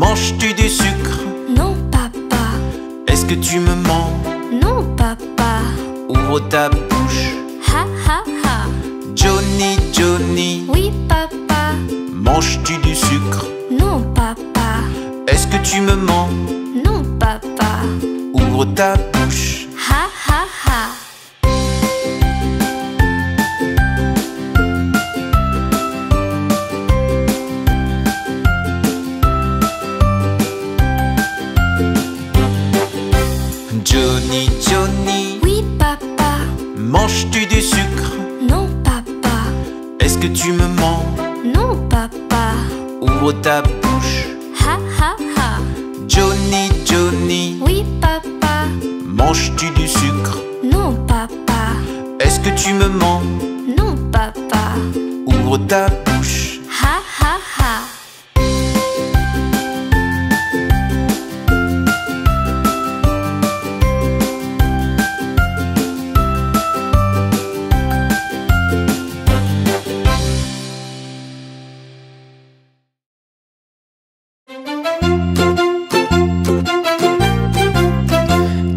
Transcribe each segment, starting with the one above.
Manges-tu du sucre? Non, papa. Est-ce que tu me mens? Non, papa. Ouvre ta bouche. Ha ha ha. Johnny, Johnny, Oui, papa. manges-tu du sucre? Non, papa. Est-ce que tu me mens? Non, papa. Ouvre ta bouche. Ha ha ha. Johnny, Johnny, Oui, papa. manges-tu du sucre? Non, papa. Est-ce que tu me mens? Non, papa. Ouvre ta bouche. Ha ha ha. Johnny, Johnny, Oui, papa. manges-tu du sucre? Non, papa. Est-ce que tu me mens? Non, papa. Ouvre ta bouche. Ha ha ha.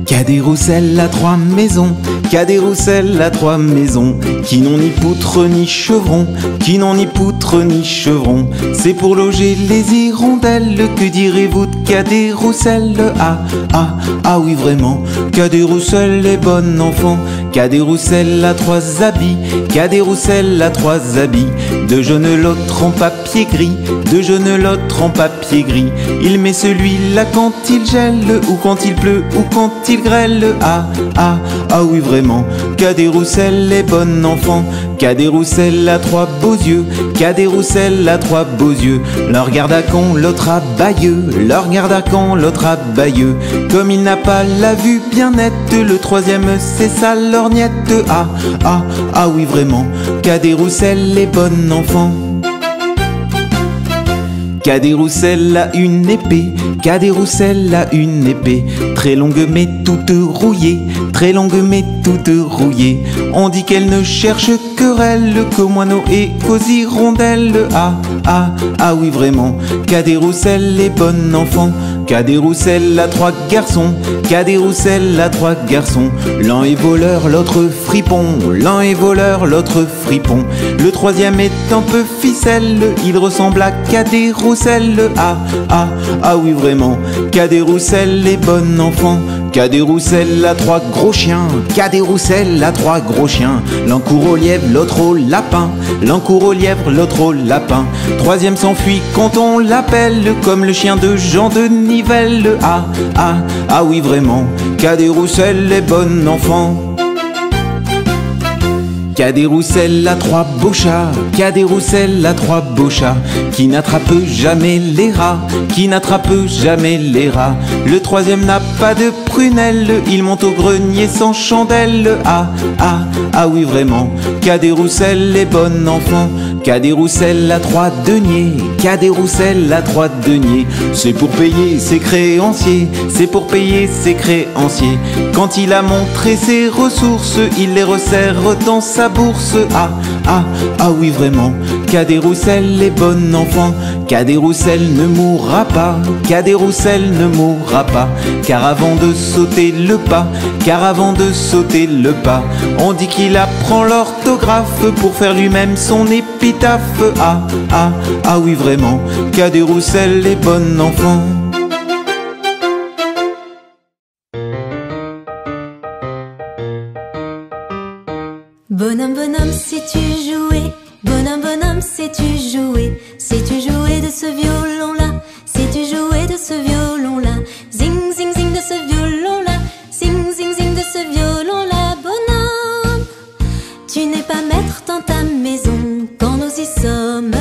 Cadet Roussel a 3 maisons, Cadet Roussel a 3 maisons, qui n'ont ni poutre ni chevron, qui n'ont ni poutre ni chevron. C'est pour loger les hirondelles, que direz-vous de Cadet Roussel? Ah, ah, ah oui vraiment, Cadet Roussel est bon enfant. Cadet Roussel a 3 habits, Cadet Roussel a 3 habits, 2 jaunes l'autre en papier gris, 2 jaunes l'autre en papier gris. Il met celui-là quand il gèle, ou quand il pleut, ou quand il grêle. Ah, ah, ah oui vraiment, Cadet Roussel est bon enfant. Cadet Roussel a 3 beaux yeux, Cadet Roussel a 3 beaux yeux. L'un regarde à con, l'autre à bailleux, l'un regarde à con, l'autre à bailleux. Comme il n'a pas la vue bien nette, le troisième c'est sa lorgnette. Ah, ah, ah oui vraiment, Cadet Roussel est bon enfant. Cadet Roussel a une épée, Cadet Roussel a une épée, très longue mais toute rouillée, très longue mais toute rouillée. On dit qu'elle ne cherche querelle qu'aux moineaux et qu'aux hirondelles. Ah, ah, ah oui vraiment, Cadet Roussel est bon enfant. Cadet Roussel a 3 garçons, Cadet Roussel a 3 garçons. L'un est voleur, l'autre fripon, l'un est voleur, l'autre fripon. Le troisième est un peu ficelle, il ressemble à Cadet Roussel. Ah, ah, ah oui vraiment, Cadet Roussel est bon enfant. Cadet Roussel a 3 gros chiens, Cadet Roussel a 3 gros chiens. L'un court au lièvre, l'autre au lapin, l'un court au lièvre, l'autre au lapin. Troisième s'enfuit quand on l'appelle, comme le chien de Jean de Nivelle. Ah, ah, ah oui vraiment, Cadet Roussel est bon enfant. Cadet Roussel a 3 beaux chats, Cadet Roussel a 3 beaux chats, qui n'attrapent jamais les rats, qui n'attrapent jamais les rats. Le troisième n'a pas de prunelle, il monte au grenier sans chandelle. Ah, ah, ah oui vraiment, Cadet Roussel est bon enfant. Cadet Roussel a 3 deniers, Cadet Roussel a 3 deniers. C'est pour payer ses créanciers, c'est pour payer ses créanciers. Quand il a montré ses ressources, il les resserre dans sa bourse. Ah, ah, ah oui vraiment, Cadet Roussel est bon enfant. Cadet Roussel ne mourra pas, Cadet Roussel ne mourra pas. Car avant de sauter le pas, car avant de sauter le pas, on dit qu'il apprend l'orthographe pour faire lui-même son épitaphe. Ah, ah, ah oui vraiment, Cadet Roussel est bon enfant. Bonhomme, bonhomme, sais-tu jouer? Bonhomme, bonhomme, sais-tu jouer? Sais-tu jouer de ce violon-là? Sais-tu jouer de ce violon-là? Zing, zing, zing de ce violon-là. Zing, zing, zing de ce violon-là. Bonhomme, tu n'es pas maître dans ta maison quand nous y sommes.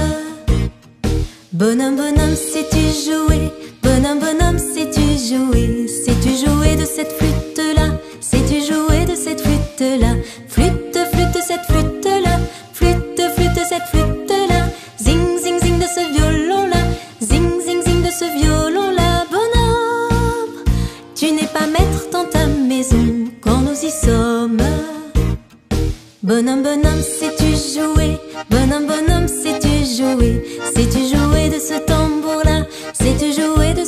Bonhomme, bonhomme, sais-tu jouer? Bonhomme, bonhomme, sais-tu jouer? Sais-tu jouer de cette flûte-là? Sais-tu jouer de cette flûte-là? Flûte, flûte, cette flûte-là. Flûte, flûte, cette flûte-là. Zing, zing, zing de ce violon-là. Zing, zing, zing de ce violon-là. Bonhomme, tu n'es pas maître dans ta maison quand nous y sommes. Bonhomme, bonhomme, sais-tu jouer? Bonhomme, bonhomme, sais-tu jouer? Sais-tu jouer de ce tambour-là? Sais-tu jouer de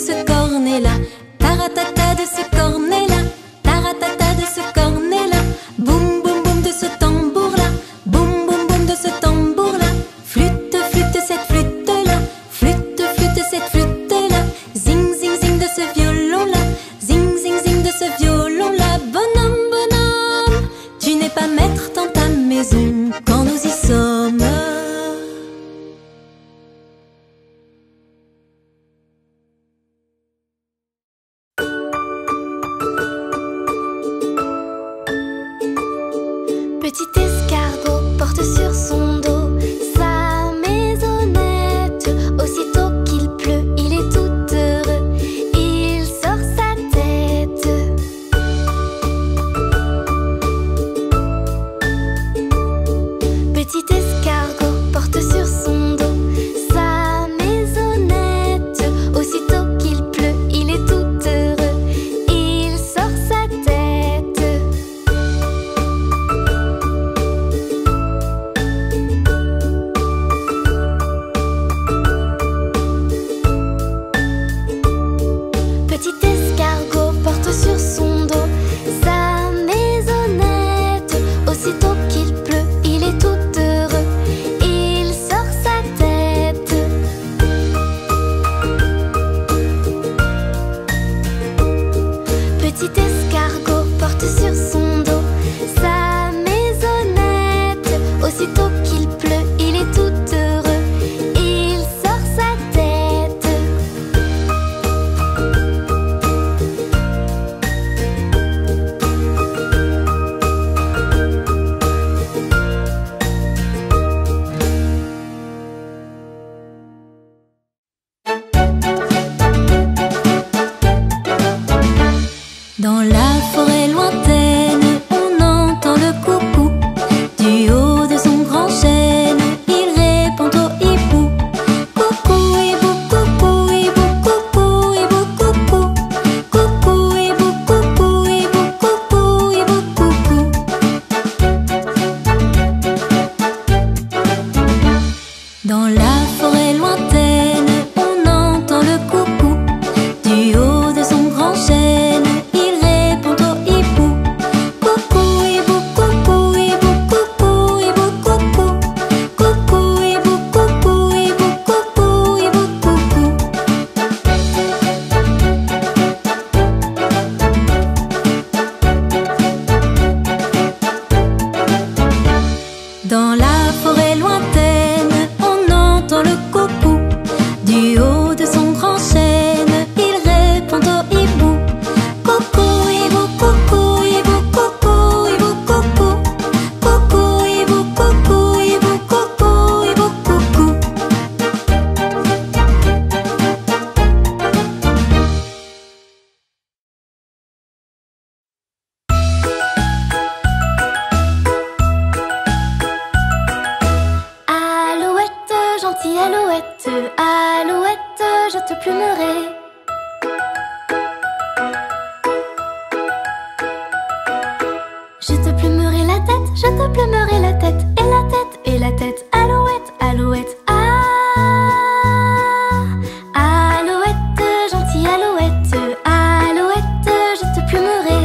ce cornet-là, taratata de ce cornet-là, taratata de ce cornet-là, boum boum boum de ce tambour-là, boum boum boum de ce tambour-là, flûte flûte cette flûte-là, flûte flûte cette flûte-là, zing zing zing de ce violon-là, zing zing zing de ce violon-là. Bonhomme, bonhomme, tu n'es pas maître dans ta maison quand nous y sommes. Petit escargot porte sur son dos sa maisonnette. Aussitôt qu'il pleut, il est tout heureux, il sort sa tête. Petit escargot porte sur son dos sa maisonnette. Aussitôt qu'il pleut, il est tout heureux, il sort sa tête. Petit escargot porte sur son dos sa maisonnette. Aussitôt qu'il pleut, il est tout heureux, il sort sa tête. Petit escargot porte sur son dos sa maisonnette. Aussitôt qu'il pleut, il est tout heureux, il sort sa tête. Dans la forêt lointaine, on entend le coucou. Du haut de son grand chêne, il répond au hibou. Coucou, hibou, coucou, hibou, coucou, hibou, coucou. Coucou, hibou, coucou, hibou, coucou, hibou, coucou. Dans la forêt lointaine, on entend le coucou. Du haut de son grand chêne, il répond au hibou. Coucou, hibou, coucou, hibou, coucou, hibou, coucou. Coucou, hibou, coucou, hibou, coucou, hibou, coucou. Dans la forêt lointaine, on entend le coucou. Du haut de son grand chêne, il répond au hibou. Coucou, hibou, coucou, hibou, coucou, hibou, coucou. Coucou, hibou, coucou, hibou, coucou, hibou, coucou. Alouette, gentille alouette, alouette, je te plumerai. Je te plumerai la tête, je te plumerai la tête, et la tête, et la tête. Alouette, alouette, ah. Alouette, gentille alouette, alouette, je te plumerai.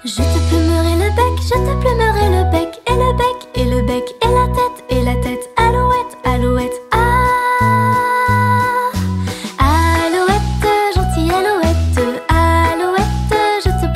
Je te plumerai le bec, je te plumerai le bec, et le bec, et le bec, et la tête, et la tête. Alouette, alouette, ah. Alouette, gentille alouette, alouette, je te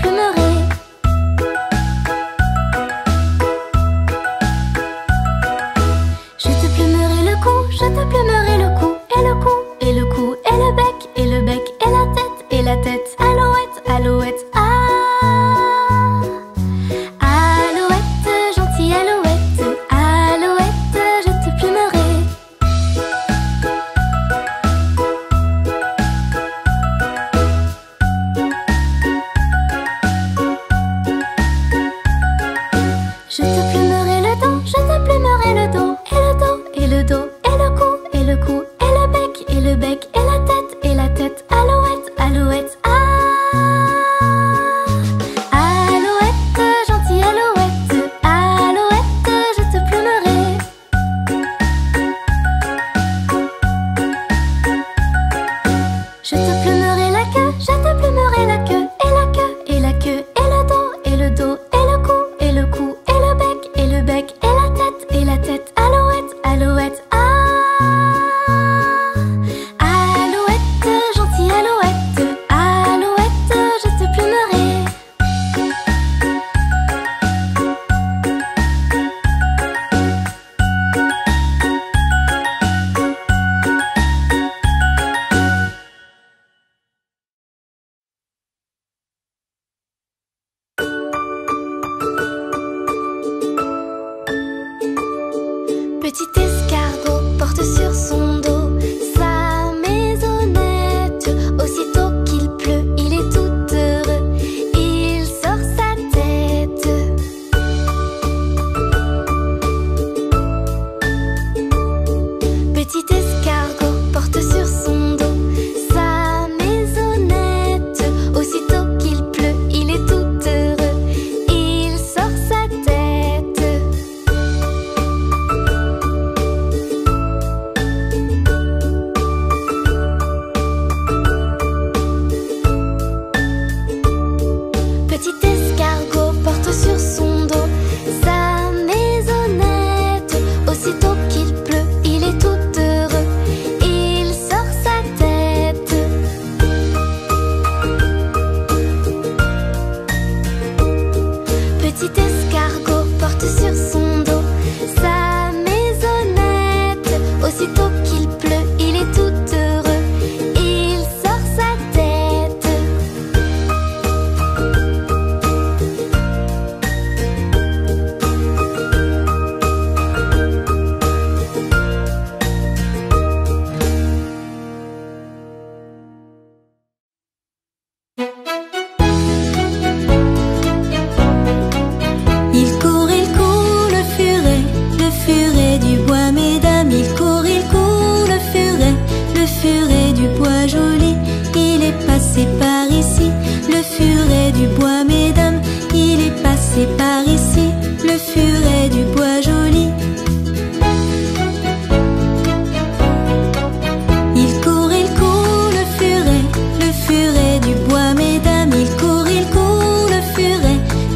porte sur son dos sa maisonnette. Aussitôt qu'il pleut, il est tout heureux. Il sort sa tête. Petit escargot porte sur son dos sa maisonnette. Aussitôt qu'il pleut, il est tout heureux. Il sort sa tête. Petit escargot porte sur son dos sa maisonnette. Aussitôt qu'il pleut, il est tout heureux. Il sort sa tête. Petit escargot porte sur son dos sa maisonnette. Aussitôt qu'il pleut, il est tout heureux. Il sort sa tête. Il court, le furet du bois, mesdames. Il court, le furet du bois joli. Il est passé par ici, le furet du bois, mesdames. Il est passé par ici, le furet du bois joli. Il court, le furet du bois, mesdames. Il court,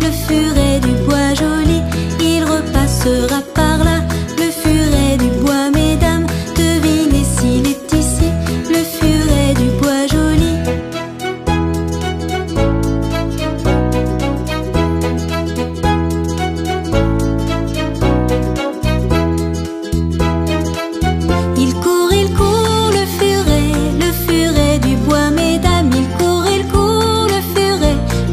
le furet du bois joli. Il repassera par là, le furet du bois, mesdames. Devinez s'il est ici, le furet du bois joli. Il court, le furet du bois, mesdames. Il court,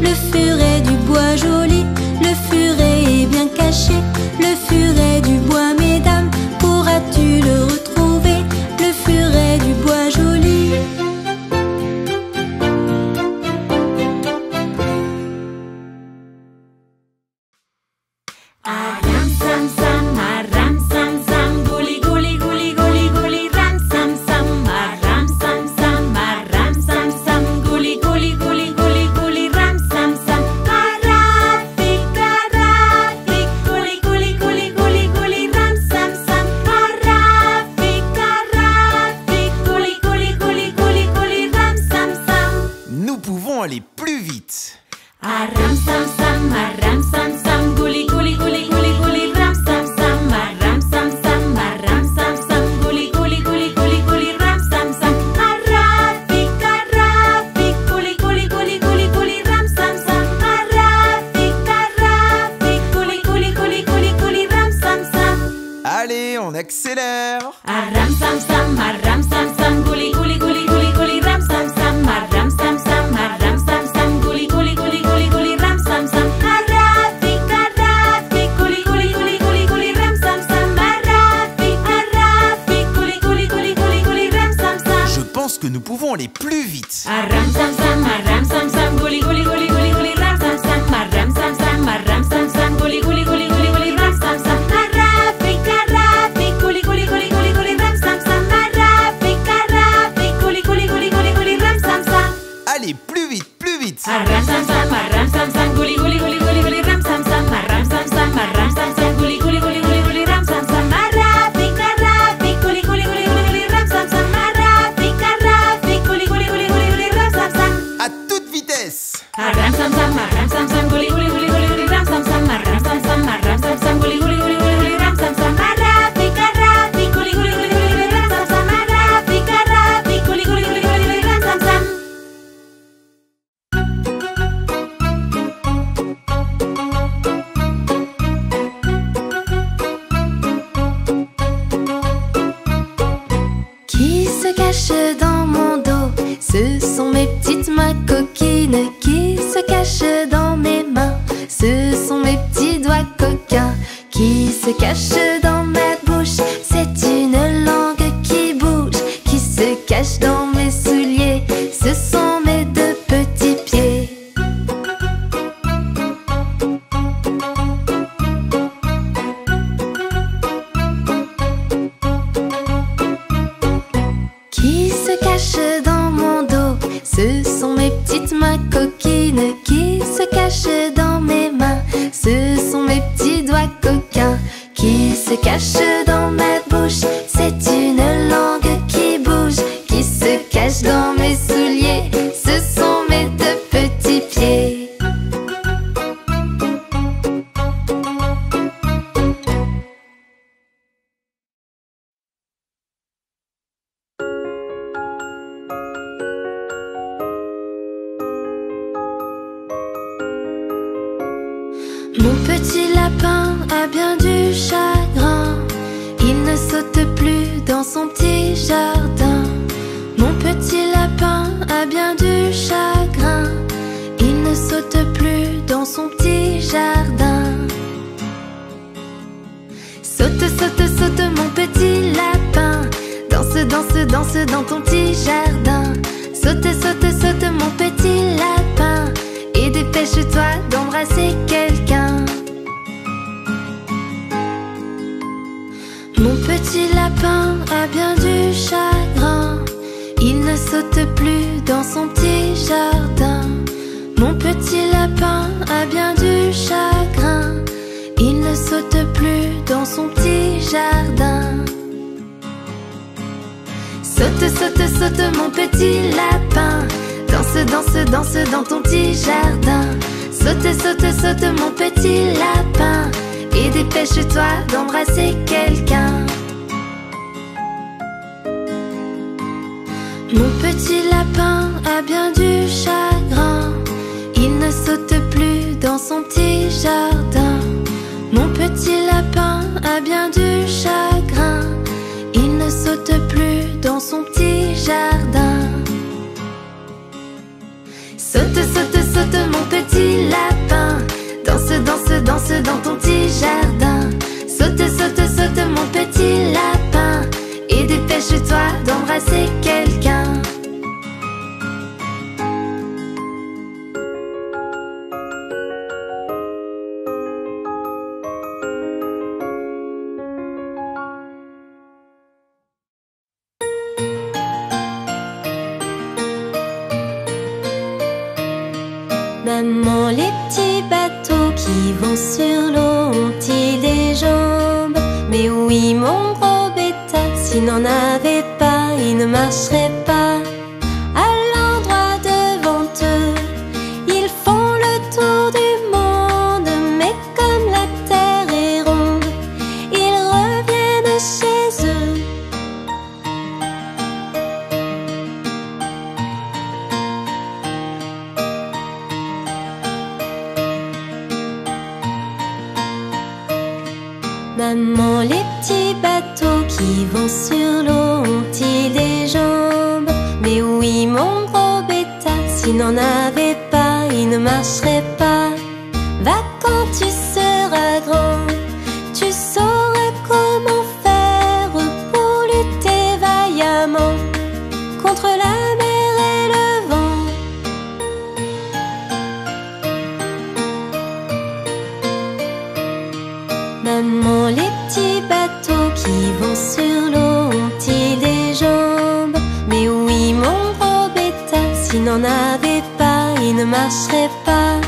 le furet du bois joli. Le furet est bien caché, le furet du bois, mesdames. Pourras-tu le retrouver, le furet du bois joli? Ram sam sam, guli guli guli guli guli, ram sam sam, ram sam sam, guli guli guli guli guli, ram sam sam. Arafik, guli guli guli guli guli, ram sam sam. Arafik, guli guli guli guli guli, ram sam sam. Nous pouvons aller plus vite. Ram sam sam, guli guli guli guli guli, ram sam sam, ram sam sam, guli guli guli guli guli, ram sam sam. Arafik, guli guli guli guli guli, ram sam sam. Arafik, guli guli guli guli guli, ram sam sam. Allez, on accélère. Ram sam sam, guli guli guli guli guli, ram sam sam, ram sam sam, guli guli guli guli guli, ram sam sam. Arafik, guli guli guli guli guli, ram sam sam. Arafik, guli guli guli guli guli, ram sam sam. Je pense que nous pouvons aller plus vite. Ram sam sam, guli guli guli guli guli, ram sam sam. Ram sam sam, guli guli guli guli guli, ram sam sam. Arafik, guli guli guli guli guli, ram sam sam. Arafik, guli guli guli guli guli, ram sam sam. Allez, plus vite, plus vite. Ram sam sam, guli guli guli guli guli, ram sam sam. Ram sam sam, guli guli guli guli guli, ram sam sam. Arafik, guli guli guli guli guli, ram sam sam. Arafik, guli guli guli guli guli, ram sam sam. À toute vitesse. Ram sam sam, guli guli guli guli guli, ram sam sam. Ram sam sam, guli guli guli guli guli, ram sam sam. Arafik, guli guli guli guli guli, ram sam sam. Arafik, guli guli guli guli guli, ram sam sam. Qui se cache dans mon dos? Ce sont mes petites mains coquines. Qui se cache dans mes mains? Ce sont mes petits doigts coquins. Qui se cache dans ma bouche? C'est une langue se cachent dans mon dos. Ce sont mes petites mains coquines qui se cachent dans mes mains. Ce sont mes petits doigts coquins qui se cachent dans ma bouche. C'est une langue qui bouge, qui se cache dans mes souliers. Ce sont mes deux petits pieds. Mon petit lapin a bien du chagrin. Il ne saute plus dans son petit jardin. Mon petit lapin a bien du chagrin. Il ne saute plus dans son petit jardin. Saute, saute, saute mon petit lapin. Danse, danse, danse dans ton petit jardin. Saute, saute, saute mon petit lapin. Et dépêche-toi d'embrasser quelqu'un. Mon petit lapin a bien du chagrin. Il ne saute plus dans son petit jardin. Mon petit lapin a bien du chagrin. Il ne saute plus dans son petit jardin. Saute, saute, saute mon petit lapin. Danse, danse, danse dans ton petit jardin. Saute, saute, saute mon petit lapin. Et dépêche-toi d'embrasser quelqu'un. Mon petit lapin a bien du chagrin. Il ne saute plus dans son petit jardin. Mon petit lapin a bien du chagrin. Il ne saute plus dans son petit jardin. Saute, saute, saute mon petit lapin. Danse, danse, danse dans ton petit jardin. Saute, saute, saute mon petit lapin. Et dépêche-toi d'embrasser quelqu'un. Maman, les petits bateaux qui vont sur l'eau ont-ils des jambes? Mais oui, mon gros bétail, s'il n'en avait pas, il ne marcherait pas. À l'endroit devant eux, ils font le tour du monde. Mais comme la terre est ronde, ils reviennent chez eux. Maman, les petits bateaux qui vont sur l'eau ont-ils des jambes? Mais oui, mon gros bétail, s'il n'en avait pas, il ne marcherait pas. Va quand tu seras grand, tu sauras comment faire pour lutter vaillamment contre la mer et le vent. Maman, les petits bateaux qui vont sur l'eau ont-ils des jambes? Mais oui, mon gros bétail, s'il n'en avait pas, il ne marcherait pas.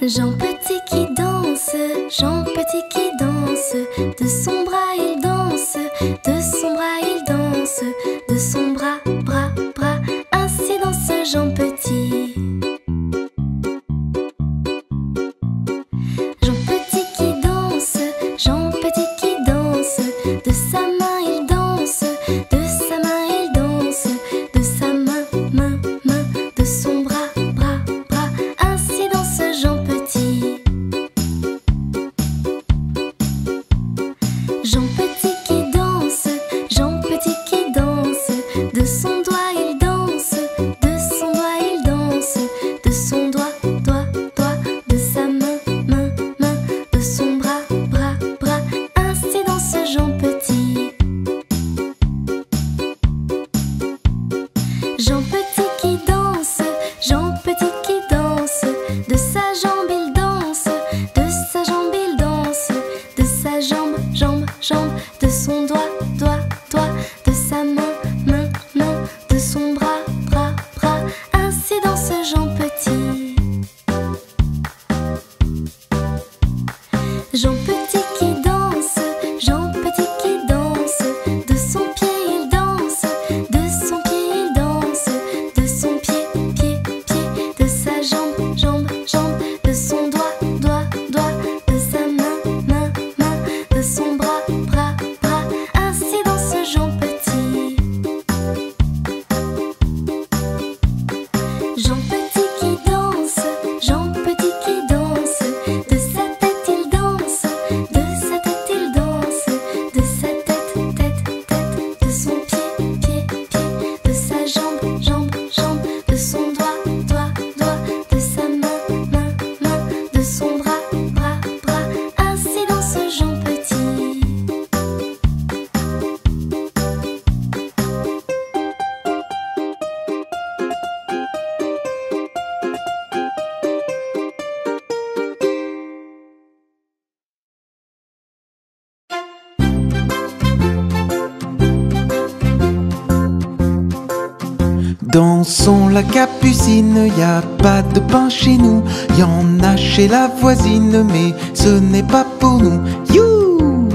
Jean Petit qui danse, Jean Petit qui danse, de son bras il danse, de son bras il danse, de son bras, bras, bras, ainsi danse Jean Petit. Jean Petit qui danse, Jean Petit qui danse, de sa main il danse, de sa main il danse, de sa main, main, main, de son bras, bras, bras, ainsi danse Jean Petit. Jean Petit qui danse, Jean Petit qui danse, de son doigt il danse, de son doigt il danse, de son doigt, doigt, doigt, de sa main, main, main, de son bras, bras, bras, ainsi danse Jean Petit. jambe, de son doigt, doigt, doigt, de sa main, main, main, de son bras, bras, bras. Ainsi danse Jean Petit. Jean Petit qui danse, Jean Petit qui danse, de son pied il danse, de son pied il danse, de son pied, pied, pied, de sa jambe, jambe, jambe, de son doigt, doigt, doigt, de sa main, main, main, de son bras, bras, bras. Ainsi danse Jean Petit. Jean Petit qui danse, Jean Petit qui danse, de sa tête il danse, de sa tête il danse, de sa tête, tête, tête, de son pied, pied, pied, de sa jambe, jambe, jambe, de son doigt, doigt, doigt, de sa main, main, main, de son bras, bras, bras. Ainsi danse Jean Petit. Dansons la capucine, y a pas de pain chez nous. Y en a chez la voisine, mais ce n'est pas pour nous. You!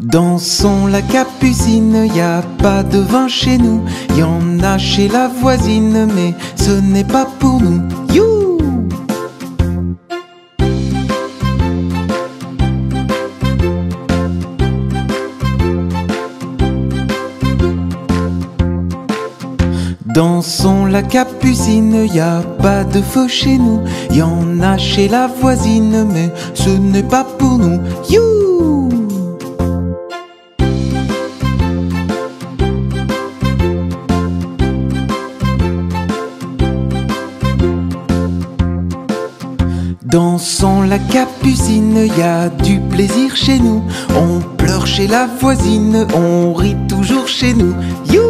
Dansons la capucine, y a pas de vin chez nous. Y en a chez la voisine, mais ce n'est pas pour nous. You! Dansons la capucine, y a pas de feu chez nous. Y en a chez la voisine, mais ce n'est pas pour nous. You! Dansons la capucine, y a du plaisir chez nous. On pleure chez la voisine, on rit toujours chez nous. You!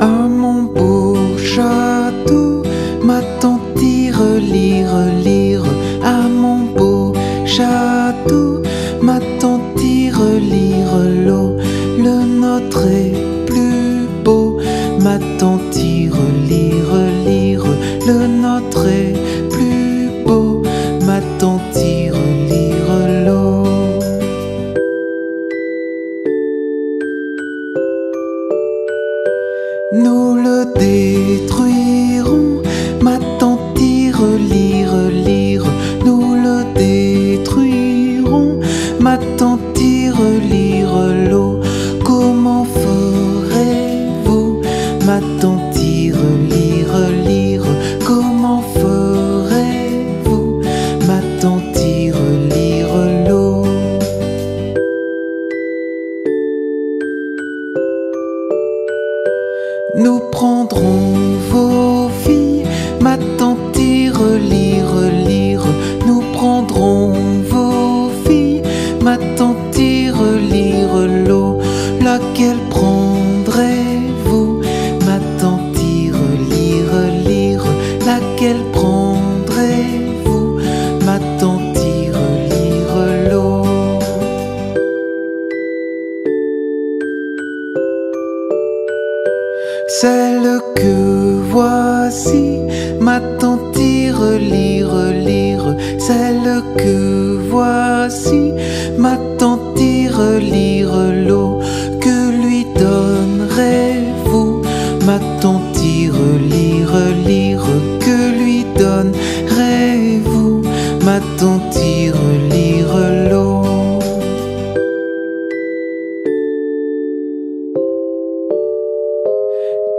À mon beau château, ma tante tire, lire, lire. À mon beau château, ma tante tire, lire l'eau. Le nôtre est plus beau, ma tante tire, lire, lire. Le nôtre est plus beau, ma tante tire, lire l'eau. Nous le détruirons, ma tante tire, lire, lire. Nous le détruirons, ma tante tire, lire l'eau. Comment ferez-vous, ma tante tire, lire, lire. Comment ferez-vous, ma tante tire, lire l'eau. Nous prendrons vos filles, ma tante tire, lire, lire. Nous prendrons vos filles, ma tante tire, lire l'eau. Laquelle prendrez-vous, ma tante tire, lire, lire. Laquelle prendrez-vous, ma tante tire, lire l'eau. Celle que voici, ma tante tire, lire, lire. Celle que voici, ma tante tire, lire l'eau. Que lui donnerez-vous, ma tante tire, lire, lire. Que lui donnerez-vous, ma tante tire, lire l'eau.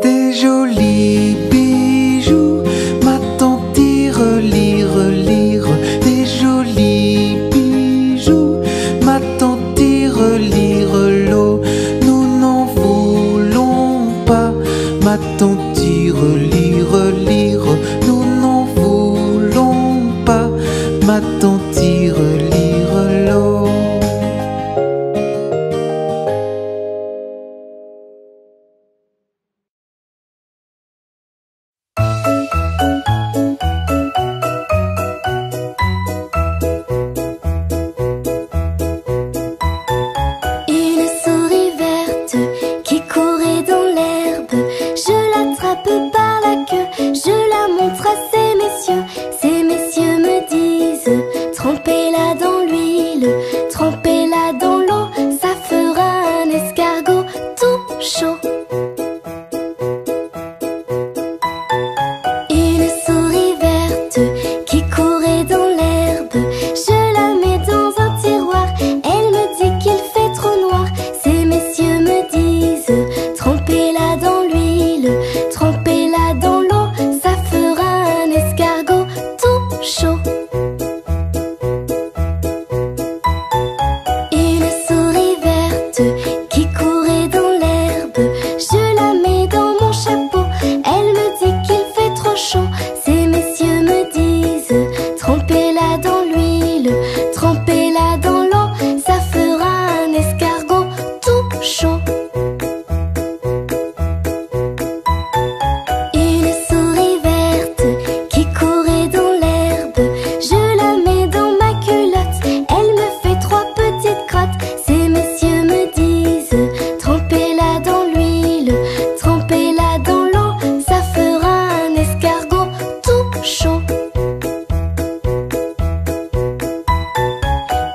Des jolis bijoux, ma tante tire, lire, lire. Des jolis bijoux, ma tante tire, lire l'eau. l'attrape par la queue, je la montre à ces messieurs. Ces messieurs me disent, trempez-la dans l'huile, trempez-la dans l'eau, ça fera un escargot tout chaud. Une souris verte qui courait dans l'herbe, je la mets dans un tiroir, elle me dit qu'il fait trop noir. Ces messieurs me disent, trempez-la dans l'huile, trempez-la dans l'eau, ça fera un escargot tout chaud. Une souris verte qui courait dans l'herbe, je la mets dans mon chapeau, elle me dit qu'il fait trop chaud. Ces messieurs me disent, trempez-la dans l'huile, trempez-la dans l'eau, ça fera un escargot tout chaud. Une souris verte qui courait dans l'herbe, je la mets dans ma culotte, elle me fait 3 petites crottes. Ces messieurs me disent, trempez-la dans l'huile, trempez-la dans l'eau, ça fera un escargot tout chaud.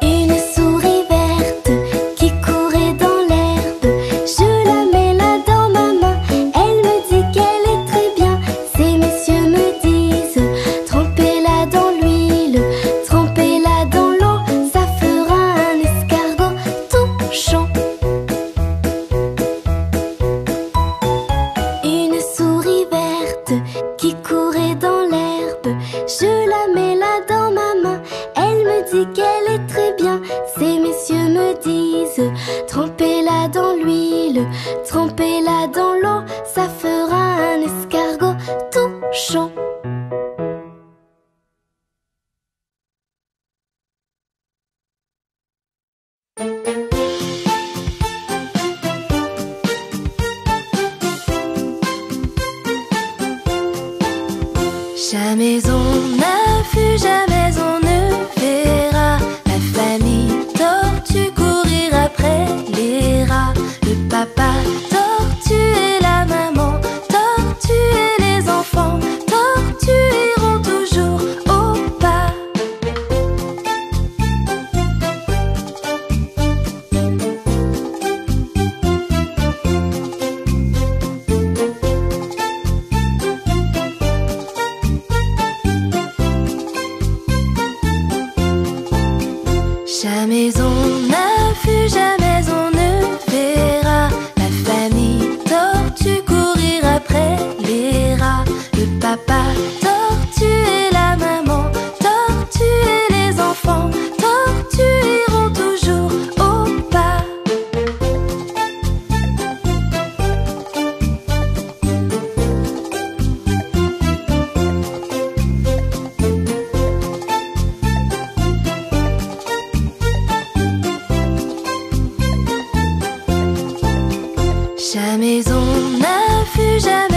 Une souris verte qui courait dans l'herbe, je la mets là dans ma main, elle me dit qu'elle est très bien. Ces messieurs me disent, trempez-la dans l'huile, trempez-la dans l'eau, ça fera un escargot tout chaud. Une souris verte qui courait dans l'herbe, je la mets là dans ma main, elle me dit qu'elle est très bien. Ces messieurs me disent, trempez-la dans l'huile, trempez-la dans l'eau, ça fera un escargot tout chaud. Jamais on n'a vu, jamais on ne verra la famille tortue courir après les rats. Le papa tortue et la maman tortue et les enfants tortues iront toujours au pas. Jamais on n'a vu, jamais on ne verra la famille tortue courir après les rats. Le papa tortue et la maman tortue et les enfants tortues iront toujours au pas. Jamais on n'a vu, jamais